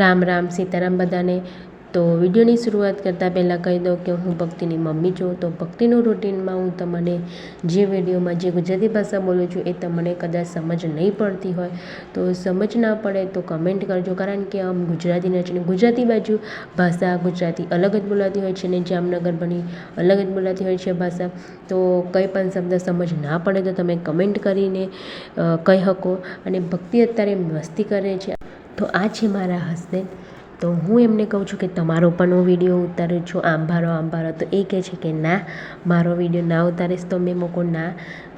રામ રામ સીતારામ બધાને। તો વિડીયોની શરૂઆત કરતાં પહેલાં કહી દઉં કે હું ભક્તિની મમ્મી છું। તો ભક્તિનું રૂટીનમાં હું તમને જે વિડીયોમાં જે ગુજરાતી ભાષા બોલું છું એ તમને કદાચ સમજ નહીં પડતી હોય તો સમજ ના પડે તો કમેન્ટ કરજો, કારણ કે આમ ગુજરાતીના છે ને ગુજરાતી બાજુ ભાષા ગુજરાતી અલગ જ બોલાતી હોય છે ને જામનગર બની અલગ જ બોલાતી હોય છે ભાષા। તો કંઈ પણ શબ્દ સમજ ના પડે તો તમે કમેન્ટ કરીને કહી શકો। અને ભક્તિ અત્યારે મસ્તી કરે છે, તો આ છે મારા હસબેન્ડ। તો હું એમને કહું છું કે તમારો પણ હું વિડીયો ઉતારું છું, આંભારો। તો એ કહે છે કે ના, મારો વિડીયો ના ઉતારીશ તો મેં મૂકો ના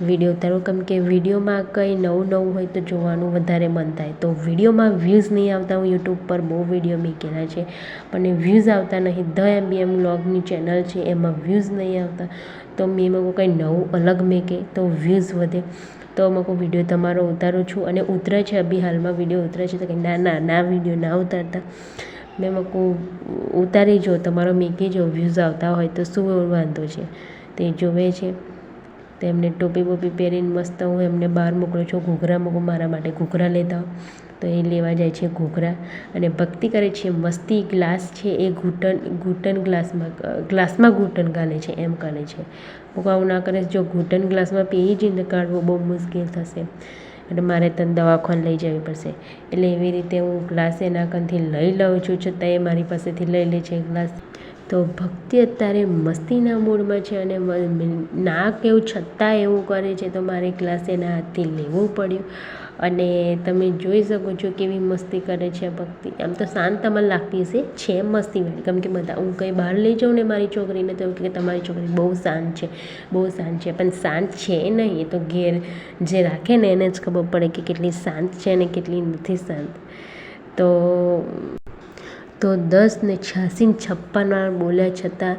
વિડીયો ઉતારું, કેમ કે વિડીયોમાં કંઈ નવું હોય તો જોવાનું વધારે મન થાય। તો વિડીયોમાં વ્યૂઝ નહીં આવતા, હું યુટ્યુબ પર બહુ વિડીયો મૂકેલા છે પણ વ્યૂઝ આવતા નહીં। ધ MBM વ્લોગની ચેનલ છે એમાં વ્યૂઝ નહીં આવતા, તો મેં મૂકો કંઈ નવું અલગ મૂકે તો વ્યૂઝ વધે। તો મૂકો વિડીયો તમારો ઉતારું છું અને ઉતરે છે, અભી હાલમાં વિડીયો ઉતરે છે। તો કે ના વિડીયો ના ઉતારતા, મેં મૂકો ઉતારી જો તમારો મૂકી જો, વ્યૂઝ આવતા હોય તો શું વાંધો છે। તે જોવે છે, તો એમને ટોપી બોપી પહેરીને મસ્ત હું એમને બહાર મોકલું છું। ઘૂઘરા મૂકો મારા માટે ઘૂઘરા લેતા આવો, તો એ લેવા જાય છે ઘૂઘરા। અને ભક્તિ કરે છે મસ્તી, ગ્લાસ છે એ ઘૂંટણ ગ્લાસમાં ઘૂંટણ ગાલે છે એમ કરે છે। મૂકો આવું ના કરે, જો ઘૂંટણ ગ્લાસમાં પી જઈને કાઢવું બહુ મુશ્કેલ થશે એટલે મારે તને દવાખાને લઈ જવી પડશે। એટલે એવી રીતે હું ગ્લાસ એના કનથી લઈ લઉં છું, છતાં એ મારી પાસેથી લઈ લે છે ગ્લાસ। તો ભક્તિ અત્યારે મસ્તીના મૂડમાં છે અને ના કેવું છતાં એવું કરે છે, તો મારે ગ્લાસ એના હાથથી લેવું પડ્યું। અને તમે જોઈ શકો છો કેવી મસ્તી કરે છે ભક્તિ। આમ તો શાંત તમને લાગતી હશે, છે મસ્તીવાળી, કેમ કે બધા હું કંઈ બહાર લઈ જાઉં ને મારી છોકરીને તો કે તમારી છોકરી બહુ શાંત છે, પણ શાંત છે નહીં, એ તો ઘેર જે રાખે ને એને જ ખબર પડે કે કેટલી શાંત છે અને કેટલી નથી શાંત। તો 10 ને 86 ને 56 વાર બોલ્યા છતાં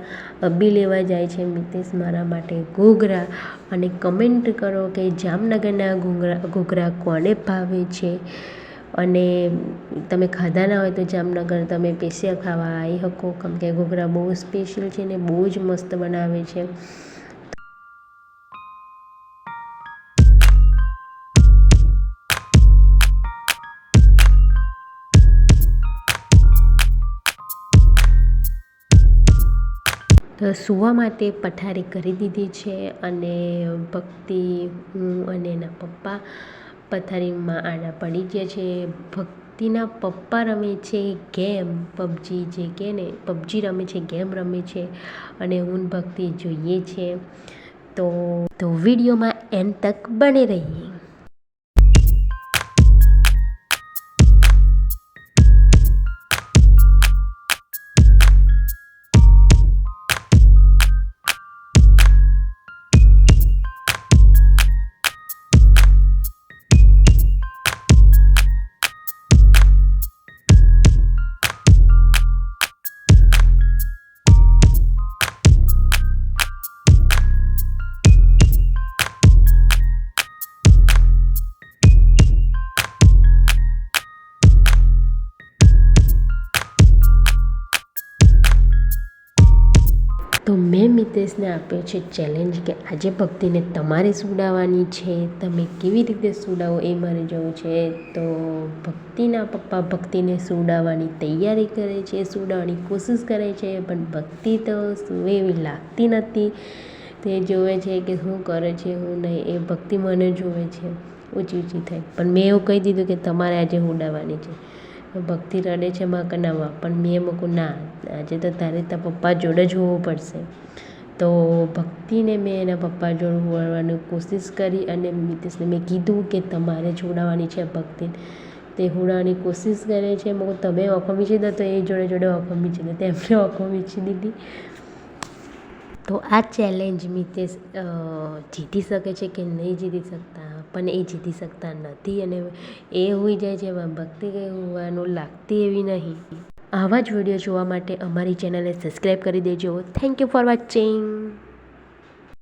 અબી લેવા જાય છે મિતેશ મારા માટે ઘૂઘરા। અને કમેન્ટ કરો કે જામનગરના ઘૂઘરા કોને ભાવે છે, અને તમે ખાધા ના હોય તો જામનગર તમે સ્પેશિયલ ખાવા આવી શકો, કેમ કે ઘૂઘરા બહુ સ્પેશિયલ છે ને બહુ જ મસ્ત બનાવે છે। તો સૂવા માટે પથારી કરી દીધી છે અને ભક્તિ, હું અને એના પપ્પા પથારીમાં આડા પડી ગયા છે। ભક્તિના પપ્પા રમે છે ગેમ, પબજી જે કહે ને પબજી રમે છે, ગેમ રમે છે અને હું ભક્તિ જોઈએ છે। તો વિડીયોમાં એન્ડ તક બને રહીએ। તો મેં મિતેશને આપ્યો છે ચેલેન્જ કે આજે ભક્તિને તમારે સુડાવવાની છે, તમે કેવી રીતે સુડાવો એ મારે જોવું છે। તો ભક્તિના પપ્પા ભક્તિને સુડાવવાની તૈયારી કરે છે, સુડાવવાની કોશિશ કરે છે, પણ ભક્તિ તો સુવે એવી લાગતી નથી। તે જોવે છે કે શું કરે છે શું નહીં, એ ભક્તિ મને જોવે છે, ઊંચી થાય। પણ મેં એવું કહી દીધું કે તમારે આજે સુડાવવાની છે। ભક્તિ રડે છે માકનાવા, પણ મેં મૂકું ના, આજે તો તારે તારા પપ્પા જોડે જ હોવું પડશે। તો ભક્તિને મેં એના પપ્પા જોડે હોવાની કોશિશ કરી અને મિતેશને મેં કીધું કે તમારે જોડાવાની છે ભક્તિને, તે હોડાવાની કોશિશ કરે છે। મૂકું તમે આંખો મીચી દો તો એ જોડે આંખો મીચી દો, તેમને આંખો મીચી દીધી। તો આ ચેલેન્જ મિતેશ જીતી શકે છે કે નહીં જીતી શકતા, પણ એ જીતી શકતા નથી અને એ હોઈ જાય છે, એમાં ભક્તિ કંઈ હોવાનું લાગતી એવી નહીં। આવા જ વિડીયો જોવા માટે અમારી ચેનલને સબસ્ક્રાઈબ કરી દેજો। Thank you for watching.